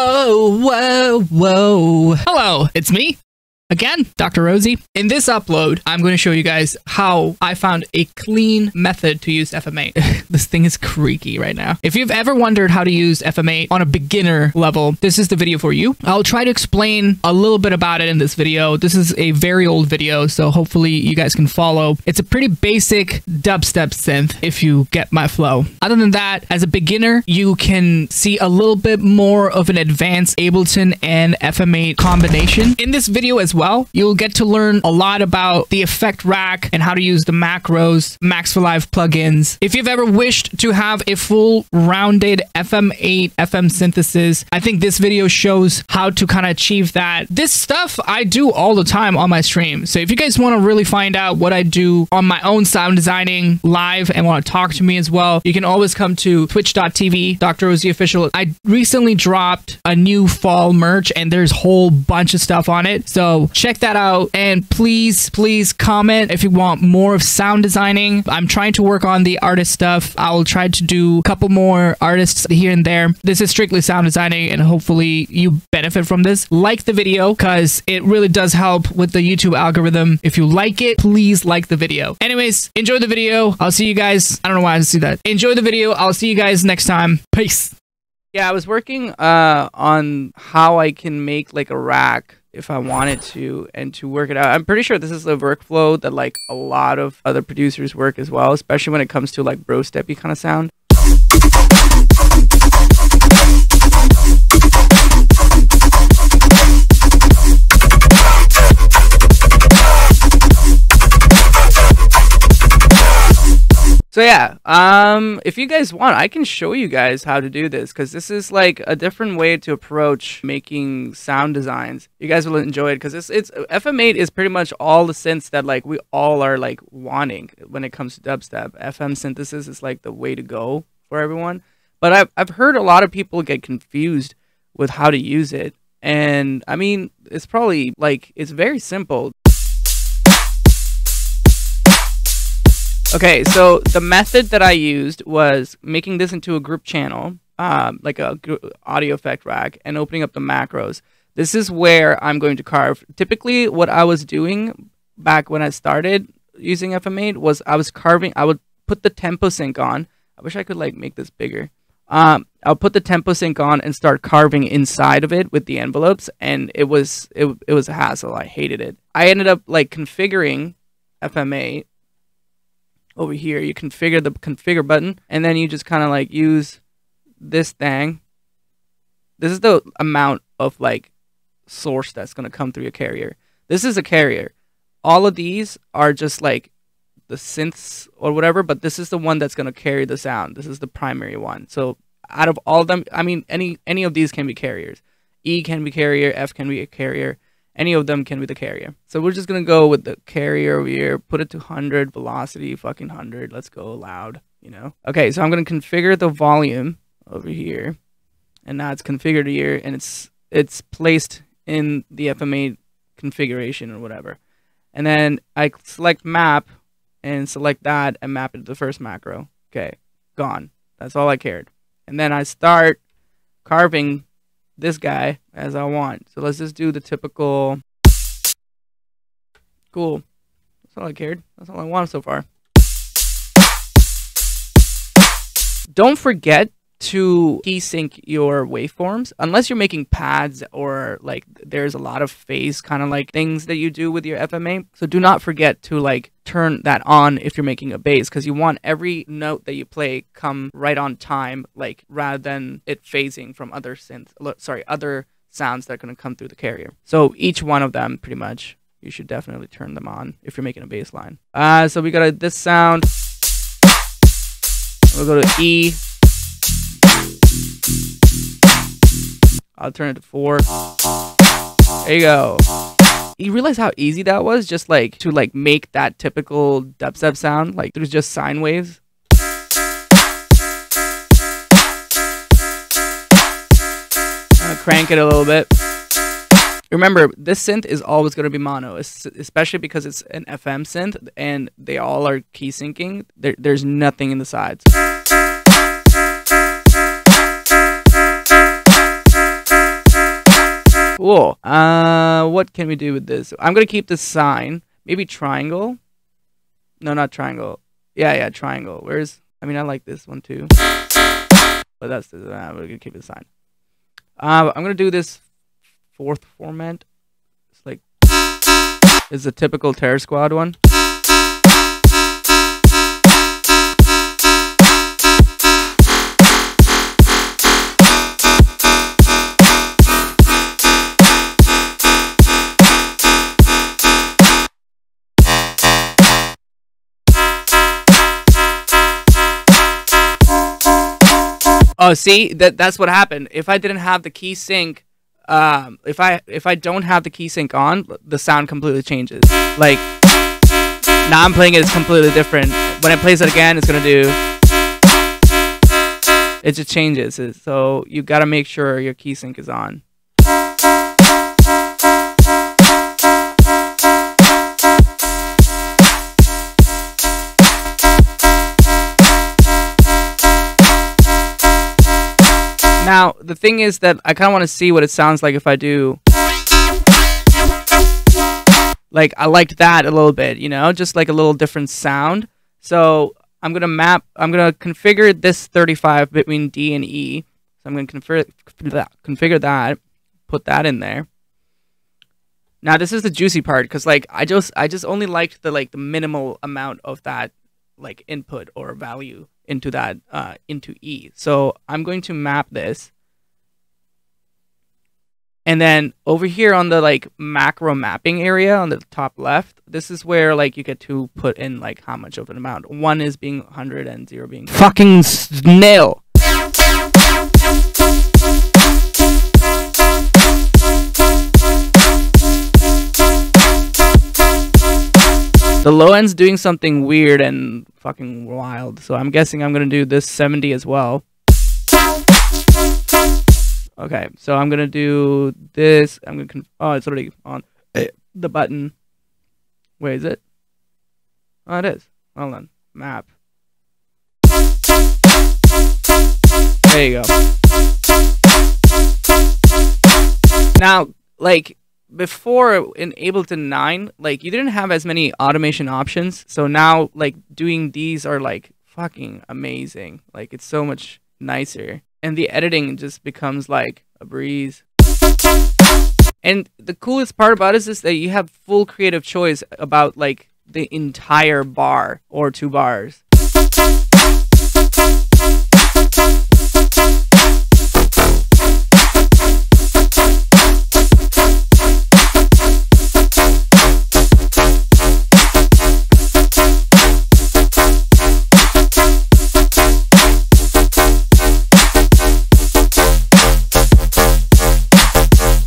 Whoa, whoa, whoa. Hello, it's me. Again, Dr. Ozi. In this upload, I'm going to show you guys how I found a clean method to use FM8. This thing is creaky right now. If you've ever wondered how to use FM8 on a beginner level, this is the video for you. I'll try to explain a little bit about it in this video. This is a very old video, so hopefully you guys can follow. It's a pretty basic dubstep synth, if you get my flow. Other than that, as a beginner, you can see a little bit more of an advanced Ableton and FM8 combination. In this video as well, you'll get to learn a lot about the effect rack and how to use the macros, Max for Live plugins. If you've ever wished to have a full rounded FM8 FM synthesis, I think this video shows how to kind of achieve that. This stuff I do all the time on my stream. So if you guys want to really find out what I do on my own sound designing live and want to talk to me as well, you can always come to twitch.tv, Dr. Ozi Official. I recently dropped a new fall merch and there's a whole bunch of stuff on it. So check that out, and please comment if you want more of sound designing. I'm trying to work on the artist stuff. I'll try to do a couple more artists here and there. This is strictly sound designing, and hopefully you benefit from this. Like the video, because it really does help with the YouTube algorithm. If you like it, please like the video. Anyways, enjoy the video. I'll see you guys. I don't know why I see that. Enjoy the video. I'll see you guys next time. Peace. Yeah, I was working on how I can make like a rack if I wanted to, and to work it out. I'm pretty sure this is a workflow that like a lot of other producers work as well, especially when it comes to like bro steppy kind of sound. So yeah, if you guys want, I can show you guys how to do this, because this is like a different way to approach making sound designs. You guys will enjoy it, because it's FM8 is pretty much all the synths that like we all are like wanting when it comes to dubstep. FM synthesis is like the way to go for everyone. But I've heard a lot of people get confused with how to use it, and I mean, it's probably like, it's very simple. Okay, so the method that I used was making this into a group channel, like a audio effect rack, and opening up the macros. This is where I'm going to carve. Typically, what I was doing back when I started using FM8 was I was carving. I would put the tempo sync on. I wish I could like make this bigger. I'll put the tempo sync on and start carving inside of it with the envelopes, and it was a hassle. I hated it. I ended up like configuring FM8. Over here, you configure the configure button, and then you just kind of like use this thing. This is the amount of like source that's going to come through your carrier. This is a carrier. All of these are just like the synths or whatever, but this is the one that's going to carry the sound. This is the primary one. So out of all of them, I mean, any of these can be carriers. E can be carrier, F can be a carrier. Any of them can be the carrier. So we're just going to go with the carrier over here, put it to 100, velocity, fucking 100. Let's go loud, you know? Okay, so I'm going to configure the volume over here. And now it's configured here, and it's placed in the FM8 configuration or whatever. And then I select map and select that and map it to the first macro. Okay, gone. That's all I cared. And then I start carving this guy as I want. So let's just do the typical. Cool. That's all I cared. That's all I want so far. Don't forget to key sync your waveforms, unless you're making pads or like there's a lot of phase kind of like things that you do with your FM8. So do not forget to like turn that on if you're making a bass, because you want every note that you play come right on time, like rather than it phasing from other other sounds that are going to come through the carrier. So each one of them, pretty much, you should definitely turn them on if you're making a bass line. So we got this sound. We'll go to E. I'll turn it to 4. There you go. You realize how easy that was, just like to like make that typical dubstep sound, like there's just sine waves. Crank it a little bit. Remember, this synth is always going to be mono, especially because it's an FM synth and they all are key syncing. There's nothing in the sides. Cool. What can we do with this? I'm gonna keep this sign. Maybe triangle. No, not triangle. Yeah, triangle. I mean, I like this one too. But that's we're gonna keep the sign. I'm gonna do this fourth format. It's like it's a typical Terror Squad one. Oh, see, that's what happened. If I didn't have the key sync, if I don't have the key sync on, the sound completely changes. Like now I'm playing it, it's completely different. When it plays it again, it's gonna do. It just changes. So you gotta make sure your key sync is on. Now, the thing is that I kind of want to see what it sounds like if I do. Like, I liked that a little bit, you know, just like a little different sound. So I'm going to configure this 35 between D and E. So I'm going to configure that, put that in there. Now, this is the juicy part because like I just only liked the minimal amount of that like input or value into that into E. So I'm going to map this, and then over here on the like macro mapping area on the top left, this is where like you get to put in like how much of an amount. 1 is being 100 and 0 being fucking nil. The low end's doing something weird and fucking wild, so I'm guessing I'm gonna do this 70 as well. Okay, so I'm gonna do this. I'm gonna oh, it's already on the button. Where is it? Oh, it is. Hold on. Map. There you go. Now, like before in Ableton 9, like you didn't have as many automation options. So now like doing these are like fucking amazing. Like it's so much nicer. And the editing just becomes like a breeze. And the coolest part about it is that you have full creative choice about like the entire bar or 2 bars.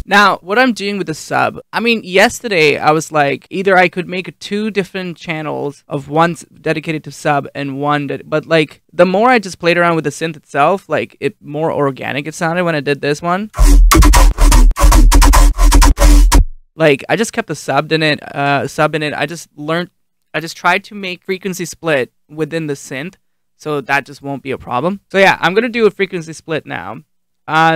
Now, what I'm doing with the sub, I mean, yesterday I was like, either I could make 2 different channels of one dedicated to sub and one, but like the more I just played around with the synth itself, like it more organic it sounded when I did this one. Like I just kept the sub in it. I just tried to make frequency split within the synth, so that just won't be a problem. So yeah, I'm gonna do a frequency split now.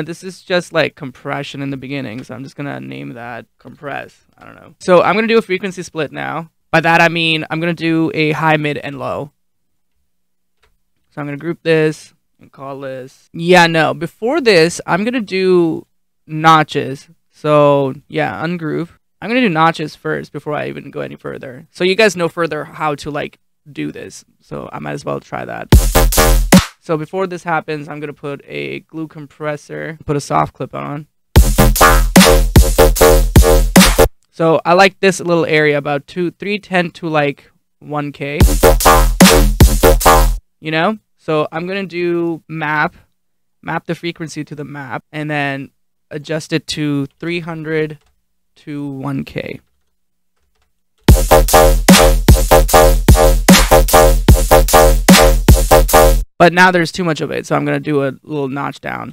This is just like compression in the beginning, so I'm just gonna name that compress. I don't know. So I'm gonna do a frequency split now. By that I mean I'm gonna do a high, mid, and low. So I'm gonna group this and call this. Yeah, no. Before this, I'm gonna do notches. So yeah, ungroove. I'm gonna do notches first before I even go any further. So you guys know further how to like do this. So I might as well try that. So before this happens, I'm going to put a glue compressor, put a soft clip on. So I like this little area, about 310 to like 1K. You know? So I'm going to do map the frequency to the map, and then adjust it to 300 to 1K. But now there's too much of it, so I'm going to do a little notch down.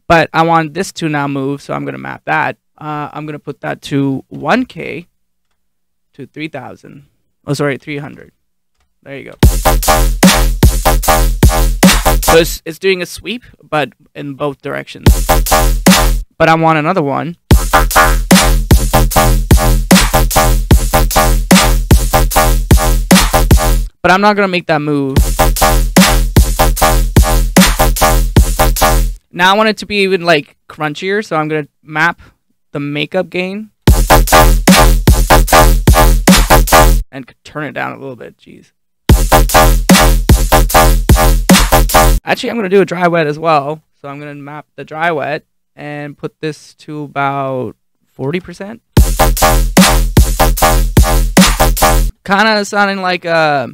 But I want this to now move, so I'm going to map that. I'm going to put that to 1K to 3,000. Oh, sorry, 300. There you go. So it's doing a sweep, but in both directions. But I want another one. But I'm not gonna make that move. Now I want it to be even like crunchier, so I'm gonna map the makeup gain and turn it down a little bit. Jeez. Actually, I'm gonna do a dry wet as well. So I'm gonna map the dry wet and put this to about 40%. Kind of sounding like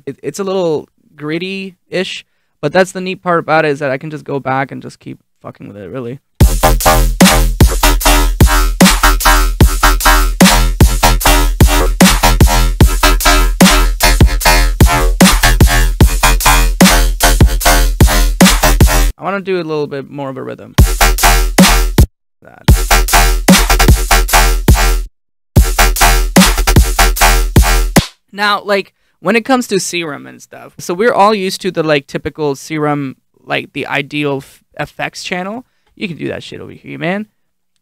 it's a little gritty-ish, but that's the neat part about it, is that I can just go back and just keep fucking with it, really. I want to do a little bit more of a rhythm. That. Now, like, when it comes to Serum and stuff, so we're all used to the, like, typical Serum, like, the ideal effects channel. You can do that shit over here, man.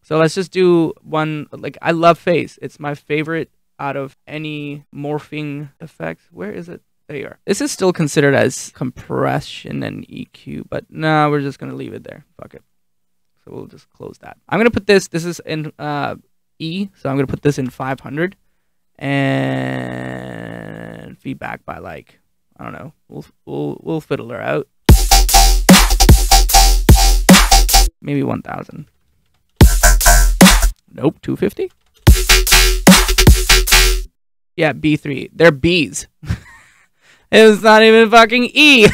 So let's just do one, like, I love face. It's my favorite out of any morphing effects. Where is it? There you are. This is still considered as compression and EQ, but no, we're just going to leave it there. Fuck it. So we'll just close that. I'm going to put this is in E, so I'm going to put this in 500 and feedback by, like, I don't know. We'll fiddle her out. Maybe 1000. Nope, 250. Yeah, B3. They're B's. It was not even fucking E.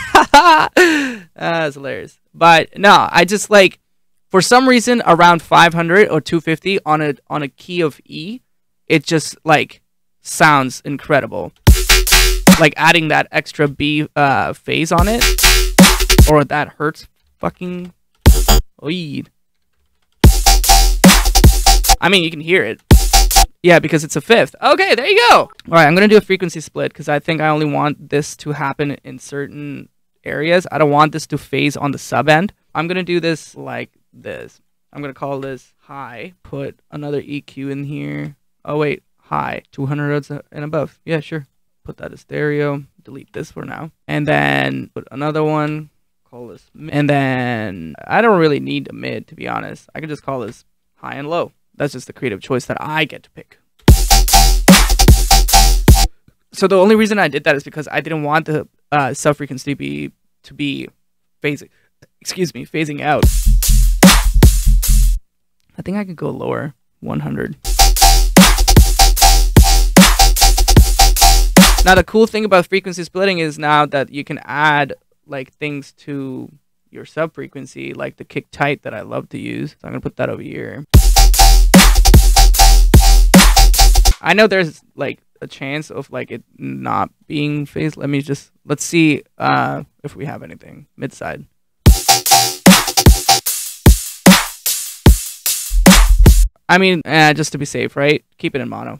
That's hilarious. But no, I just, like, for some reason around 500 or 250 on a key of E, it just, like, sounds incredible. Like adding that extra B phase on it, or that hurts fucking. Oy. I mean, you can hear it. Yeah, because it's a fifth. Okay, there you go. All right, I'm going to do a frequency split because I think I only want this to happen in certain areas. I don't want this to phase on the sub end. I'm going to do this like this. I'm going to call this high. Put another EQ in here. Oh, wait, high. 200 hertz and above. Yeah, sure. Put that as stereo. Delete this for now. And then put another one. Call this mid. And then I don't really need a mid, to be honest. I could just call this high and low. That's just the creative choice that I get to pick. So the only reason I did that is because I didn't want the sub frequency to be phasing. Excuse me, phasing out. I think I could go lower, 100. Now the cool thing about frequency splitting is now that you can add like things to your sub frequency, like the kick tight that I love to use. So I'm gonna put that over here. I know there's like a chance of like it not being phased. Let's see if we have anything mid side. I mean, just to be safe, right? Keep it in mono.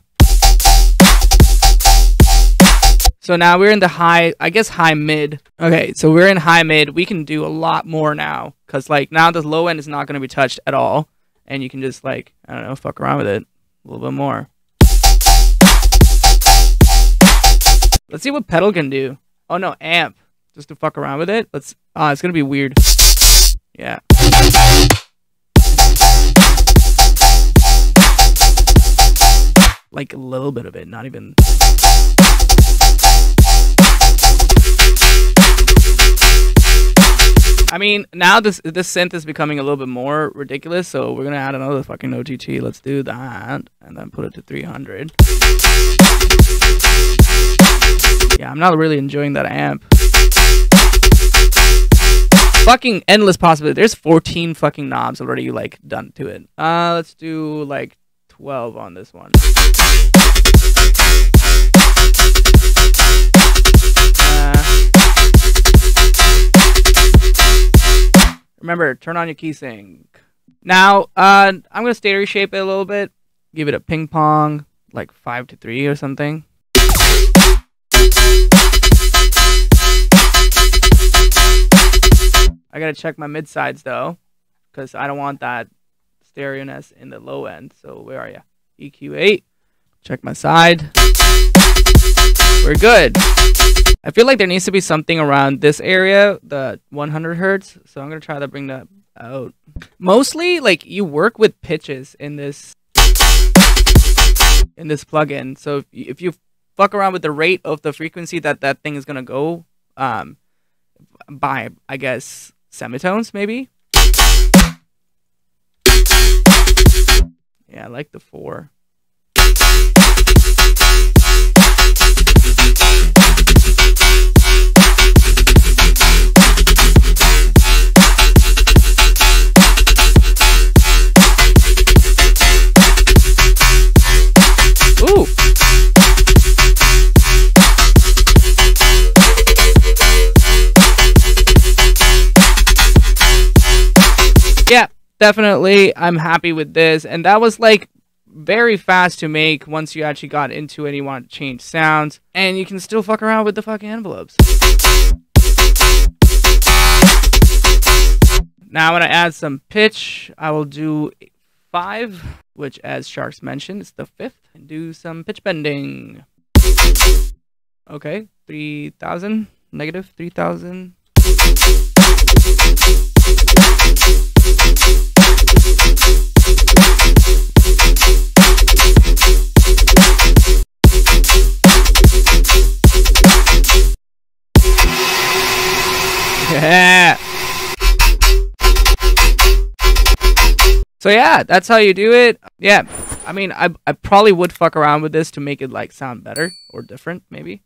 So now we're in the high, I guess high mid. Okay, so we're in high mid. We can do a lot more now because like now the low end is not going to be touched at all. And you can just like, I don't know, fuck around with it a little bit more. Let's see what pedal can do. Oh no, amp. Just to fuck around with it. It's gonna be weird. Yeah. Like a little bit of it, not even. I mean, now this synth is becoming a little bit more ridiculous, so we're gonna add another fucking OTT. Let's do that, and then put it to 300. Yeah, I'm not really enjoying that amp. Fucking endless possibility. There's 14 fucking knobs already like done to it. Let's do like 12 on this one. Remember, turn on your key sync. Now, I'm gonna stereo shape it a little bit. Give it a ping pong, like 5-3 or something. check my mid sides though, because I don't want that stereo-ness in the low end. So where are you? EQ8. Check my side. We're good. I feel like there needs to be something around this area, the 100 hertz. So I'm gonna try to bring that out. Mostly, like, you work with pitches in this plugin. So if you fuck around with the rate of the frequency that thing is gonna go, by, I guess, semitones maybe. Yeah, I like the 4. Ooh. Yeah, definitely. I'm happy with this. And that was like very fast to make once you actually got into it and you want to change sounds. And you can still fuck around with the fucking envelopes. Now I'm going to add some pitch. I will do 5, which as Sharks mentioned, it's the 5th. And do some pitch bending. Okay, 3,000, negative 3,000. Yeah. So yeah, that's how you do it. Yeah, I mean, I probably would fuck around with this to make it like sound better or different, maybe.